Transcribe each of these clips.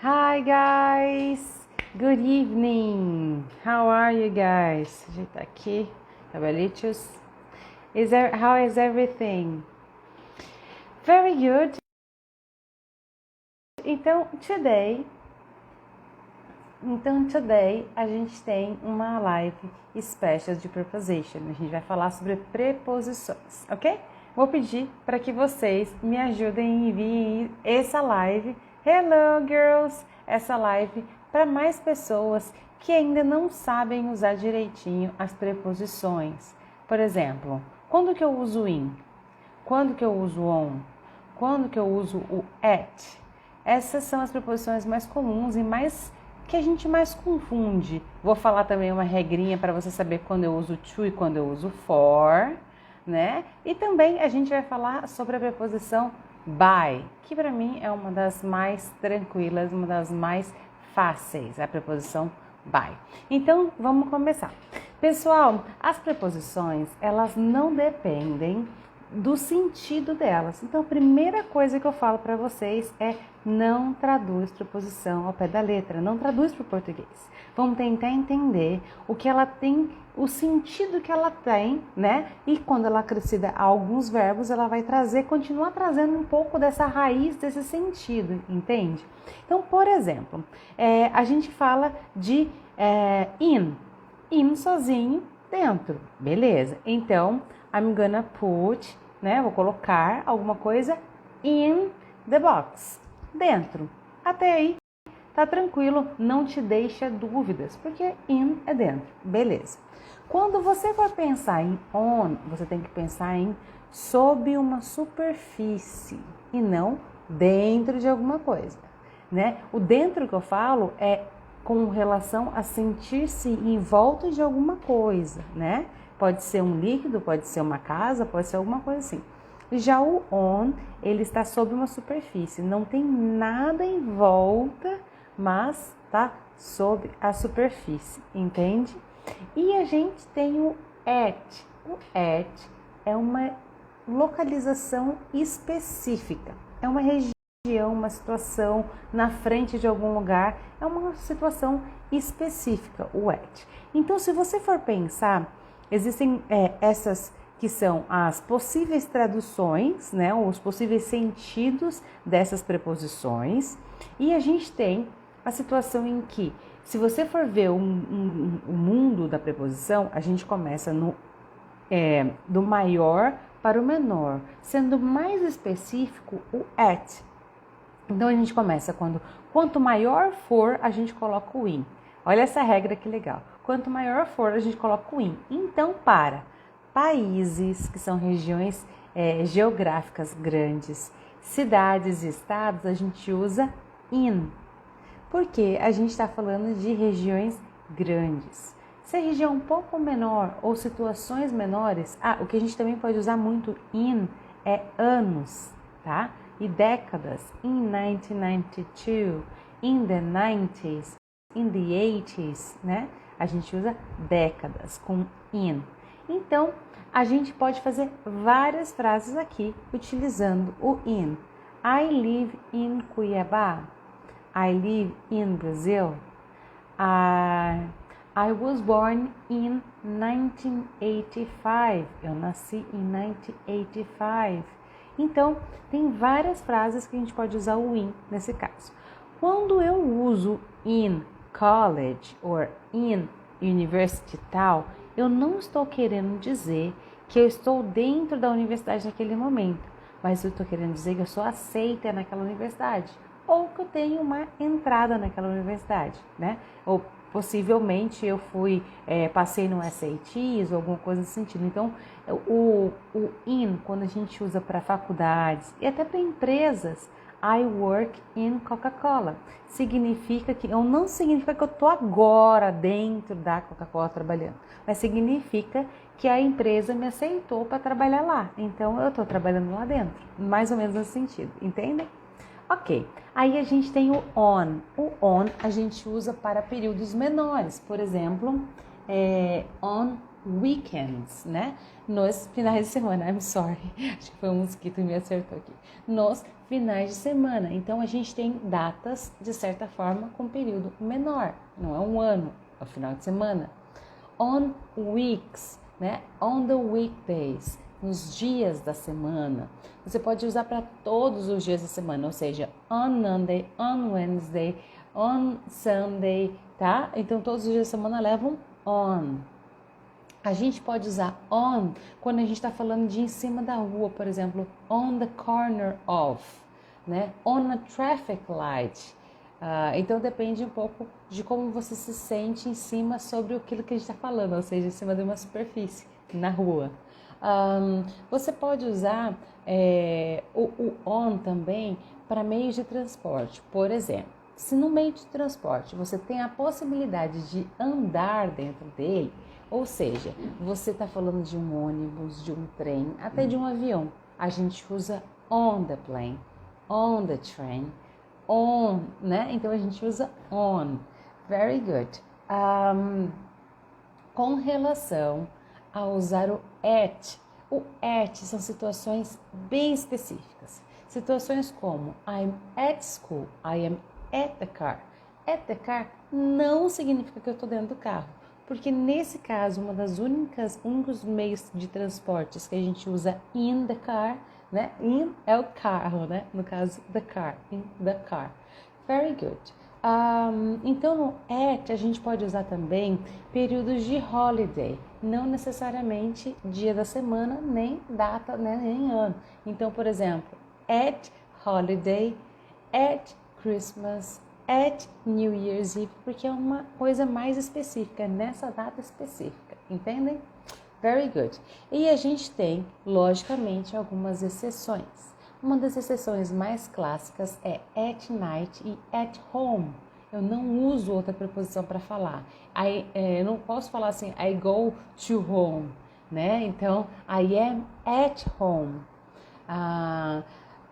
Hi guys, good evening. How are you guys? A gente tá aqui, cabelitos. How is everything? Very good. Então today a gente tem uma live special de preposition. A gente vai falar sobre preposições, ok? Vou pedir para que vocês me ajudem e enviem essa live. Hello girls! Essa live para mais pessoas que ainda não sabem usar direitinho as preposições. Por exemplo, quando que eu uso in? Quando que eu uso on? Quando que eu uso o at? Essas são as preposições mais comuns e mais que a gente mais confunde. Vou falar também uma regrinha para você saber quando eu uso to e quando eu uso for, né? E também a gente vai falar sobre a preposição by, que para mim é uma das mais tranquilas, uma das mais fáceis, a preposição by. Então, vamos começar. Pessoal, as preposições, elas não dependem do sentido delas. Então, a primeira coisa que eu falo para vocês é não traduz preposição ao pé da letra, não traduz para o português. Vamos tentar entender o que ela tem, o sentido que ela tem, né? E quando ela acrescida alguns verbos, ela vai continuar trazendo um pouco dessa raiz, desse sentido, entende? Então, por exemplo, a gente fala de in sozinho, dentro, beleza? Então, I'm gonna put, né? Vou colocar alguma coisa in the box, dentro. Até aí, tá tranquilo, não te deixa dúvidas, porque in é dentro, beleza. Quando você for pensar em on, você tem que pensar em sob uma superfície e não dentro de alguma coisa, né? O dentro que eu falo é com relação a sentir-se em volta de alguma coisa, né? Pode ser um líquido, pode ser uma casa, pode ser alguma coisa assim. Já o on, ele está sob uma superfície, não tem nada em volta, mas tá sob a superfície, entende? E a gente tem o at. O at é uma localização específica, é uma região, uma situação na frente de algum lugar, é uma situação específica, o at. Então, se você for pensar, existem essas que são as possíveis traduções, né, os possíveis sentidos dessas preposições, e a gente tem a situação em que, se você for ver o mundo da preposição, a gente começa do maior para o menor, sendo mais específico o at. Então a gente começa quanto maior for, a gente coloca o in. Olha essa regra que legal. Quanto maior for, a gente coloca o in. Então, para países, que são regiões geográficas grandes, cidades e estados, a gente usa in. Porque a gente está falando de regiões grandes. Se a região um pouco menor ou situações menores, o que a gente também pode usar muito in é anos, tá? E décadas, in 1992, in the 90s, in the 80s, né? A gente usa décadas com in. Então, a gente pode fazer várias frases aqui utilizando o in. I live in Cuiabá. I live in Brazil. I was born in 1985. Eu nasci em 1985. Então, tem várias frases que a gente pode usar o in nesse caso. Quando eu uso in college or in university tal, eu não estou querendo dizer que eu estou dentro da universidade naquele momento, mas eu estou querendo dizer que eu sou aceita naquela universidade, ou que eu tenho uma entrada naquela universidade, né? Ou possivelmente eu passei no SATs ou alguma coisa nesse sentido. Então, o in, quando a gente usa para faculdades e até para empresas, I work in Coca-Cola. Não significa que eu estou agora dentro da Coca-Cola trabalhando, mas significa que a empresa me aceitou para trabalhar lá. Então, eu estou trabalhando lá dentro, mais ou menos nesse sentido, entendem? Ok, aí a gente tem o on. O on a gente usa para períodos menores, por exemplo, on weekends, né? Nos finais de semana, I'm sorry, acho que foi um mosquito que me acertou aqui. Nos finais de semana, então a gente tem datas, de certa forma, com período menor, não é um ano, é o final de semana. On weeks, né? On the weekdays, nos dias da semana. Você pode usar para todos os dias da semana, ou seja, on Monday, on Wednesday, on Sunday, tá? Então todos os dias da semana levam on. A gente pode usar on quando a gente está falando de em cima da rua, por exemplo, on the corner of, né? On a traffic light. Então depende um pouco de como você se sente em cima sobre aquilo que a gente está falando, ou seja, em cima de uma superfície, na rua. Você pode usar o on também para meios de transporte. Por exemplo, se no meio de transporte você tem a possibilidade de andar dentro dele, ou seja, você está falando de um ônibus, de um trem, até de um avião, a gente usa on the plane, on the train, on, né? Então a gente usa on. Very good. Com relação a usar o at são situações bem específicas. Situações como I'm at school, I am at the car. At the car não significa que eu estou dentro do carro, porque nesse caso, únicos meios de transportes que a gente usa in the car, né? In é o carro, né? No caso, the car, in the car. Very good. Então, no at, a gente pode usar também períodos de holiday, não necessariamente dia da semana, nem data, né? Nem ano. Então, por exemplo, at holiday, at Christmas, at New Year's Eve, porque é uma coisa mais específica, nessa data específica, entendem? Very good. E a gente tem, logicamente, algumas exceções. Uma das exceções mais clássicas é at night e at home. Eu não uso outra preposição para falar. Eu não posso falar assim, I go to home, né? Então, I am at home.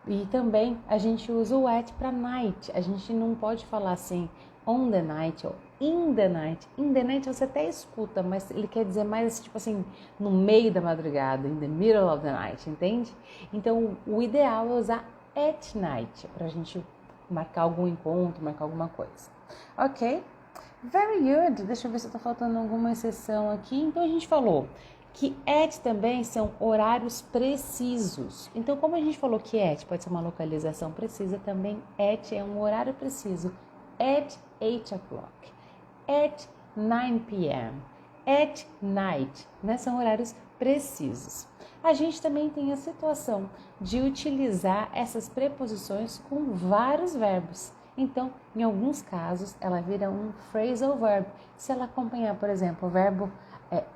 E também a gente usa o at para night. A gente não pode falar assim on the night ou in the night. In the night você até escuta, mas ele quer dizer mais tipo assim, no meio da madrugada, in the middle of the night, entende? Então o ideal é usar at night para a gente marcar algum encontro, marcar alguma coisa. Ok? Very good. Deixa eu ver se está faltando alguma exceção aqui. Então a gente falou que at também são horários precisos. Então, como a gente falou que at pode ser uma localização precisa, também at é um horário preciso. At 8 o'clock, at 9 p.m., at night, né? São horários precisos. A gente também tem a situação de utilizar essas preposições com vários verbos. Então, em alguns casos, ela vira um phrasal verb. Se ela acompanhar, por exemplo, o verbo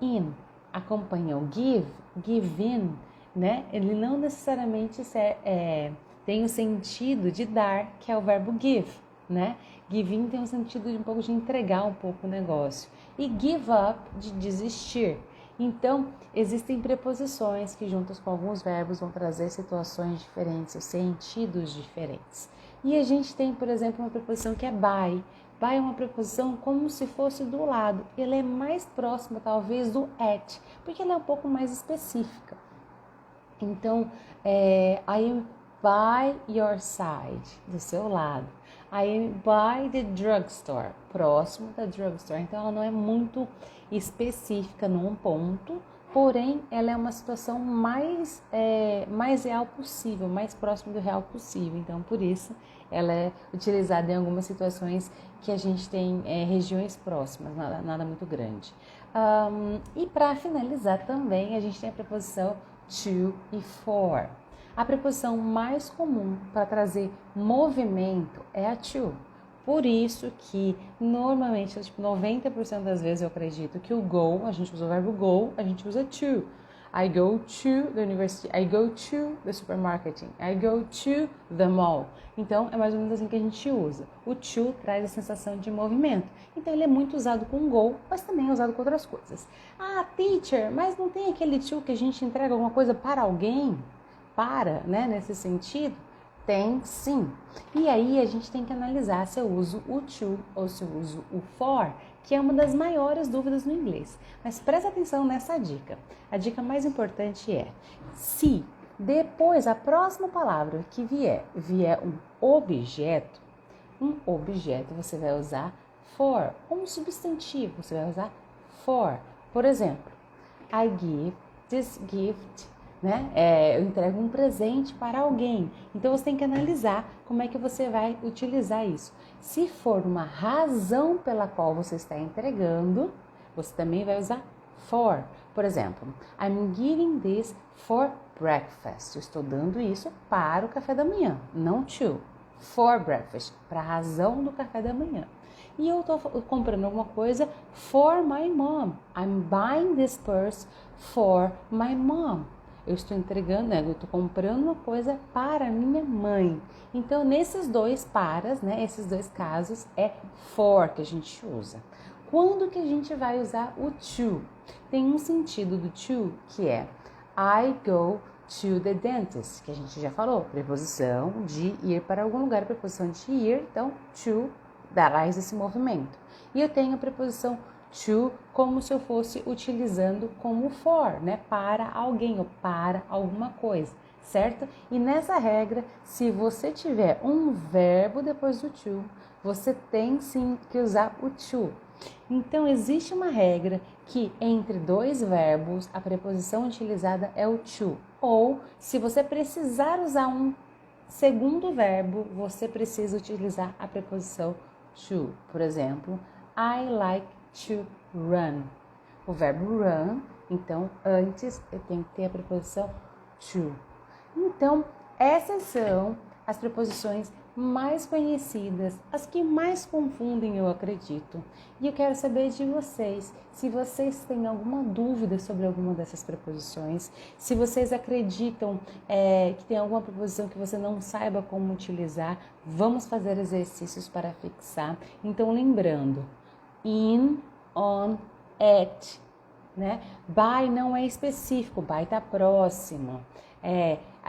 in, acompanha o give in, né? Ele não necessariamente tem o sentido de dar, que é o verbo give, né? Give in tem um sentido de um pouco de entregar um pouco o negócio. E give up, de desistir. Então, existem preposições que juntas com alguns verbos vão trazer situações diferentes, sentidos diferentes. E a gente tem, por exemplo, uma preposição que é by. By é uma preposição como se fosse do lado. Ela é mais próxima, talvez, do at, porque ela é um pouco mais específica. Então, I am by your side, do seu lado. I am by the drugstore, próximo da drugstore. Então, ela não é muito específica num ponto, porém, ela é uma situação mais real possível, mais próximo do real possível. Então, por isso, ela é utilizada em algumas situações que a gente tem regiões próximas, nada muito grande. E para finalizar também, a gente tem a preposição to e for. A preposição mais comum para trazer movimento é a to. Por isso que, normalmente, 90% das vezes eu acredito que o go, a gente usa o verbo go, a gente usa to. I go to the university, I go to the supermarket, I go to the mall. Então, é mais ou menos assim que a gente usa. O to traz a sensação de movimento. Então, ele é muito usado com go, mas também é usado com outras coisas. Ah, teacher, mas não tem aquele to que a gente entrega alguma coisa para alguém? Para, né, nesse sentido? Tem sim. E aí a gente tem que analisar se eu uso o to ou se eu uso o for, que é uma das maiores dúvidas no inglês. Mas presta atenção nessa dica. A dica mais importante é, se depois a próxima palavra que vier um objeto, você vai usar for. Um substantivo, você vai usar for. Por exemplo, I give this gift, né? Eu entrego um presente para alguém. Então você tem que analisar como é que você vai utilizar isso. Se for uma razão pela qual você está entregando, você também vai usar for. Por exemplo, I'm giving this for breakfast. Eu estou dando isso para o café da manhã, não to. For breakfast, para a razão do café da manhã. E eu estou comprando alguma coisa for my mom. I'm buying this purse for my mom. Eu estou entregando, eu estou comprando uma coisa para minha mãe. Então, nesses dois paras, né, esses dois casos, é for que a gente usa. Quando que a gente vai usar o to? Tem um sentido do to que é I go to the dentist, que a gente já falou, preposição de ir para algum lugar, preposição de ir, então to traz esse movimento. E eu tenho a preposição to como se eu fosse utilizando como for, né, para alguém ou para alguma coisa, certo? E nessa regra, se você tiver um verbo depois do to, você tem sim que usar o to. Então, existe uma regra que entre dois verbos, a preposição utilizada é o to. Ou, se você precisar usar um segundo verbo, você precisa utilizar a preposição to. Por exemplo, I like to run. O verbo run, então, antes eu tenho que ter a preposição to. Então, essas são as preposições mais conhecidas, as que mais confundem, eu acredito. E eu quero saber de vocês, se vocês têm alguma dúvida sobre alguma dessas preposições, se vocês acreditam que tem alguma preposição que você não saiba como utilizar, vamos fazer exercícios para fixar. Então, lembrando, in, on, at, né? By não é específico, by está próximo.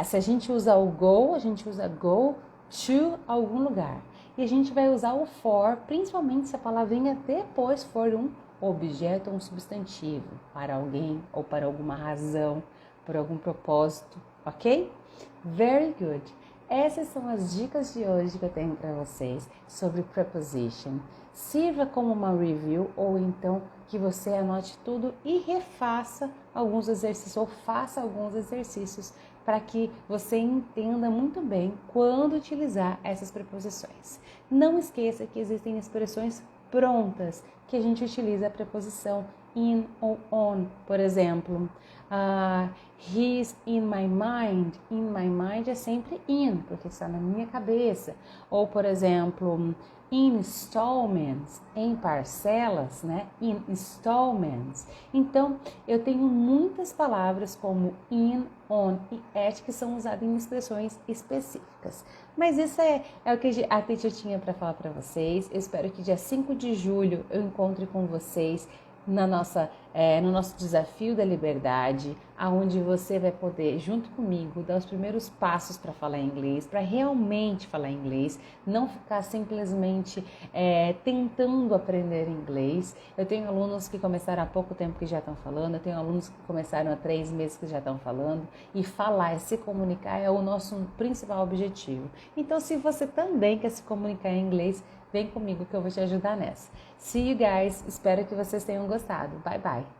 Se a gente usa o go, a gente usa go to algum lugar. E a gente vai usar o for, principalmente se a palavrinha depois for um objeto ou um substantivo, para alguém ou para alguma razão, por algum propósito, ok? Very good. Essas são as dicas de hoje que eu tenho para vocês sobre preposition. Sirva como uma review ou então que você anote tudo e refaça alguns exercícios ou faça alguns exercícios para que você entenda muito bem quando utilizar essas preposições. Não esqueça que existem expressões prontas que a gente utiliza a preposição in ou on. Por exemplo, he's in my mind. In my mind é sempre in, porque está na minha cabeça. Ou, por exemplo, in installments, em parcelas, né? In installments. Então, eu tenho muitas palavras como in, on e at que são usadas em expressões específicas. Mas isso é o que a teacher tinha para falar para vocês. Eu espero que dia 5 de julho eu encontre com vocês no nosso desafio da liberdade, aonde você vai poder, junto comigo, dar os primeiros passos para falar inglês, para realmente falar inglês, não ficar simplesmente tentando aprender inglês. Eu tenho alunos que começaram há pouco tempo que já estão falando, eu tenho alunos que começaram há 3 meses que já estão falando, e falar, se comunicar é o nosso principal objetivo. Então, se você também quer se comunicar em inglês, vem comigo que eu vou te ajudar nessa. See you guys. Espero que vocês tenham gostado. Bye, bye.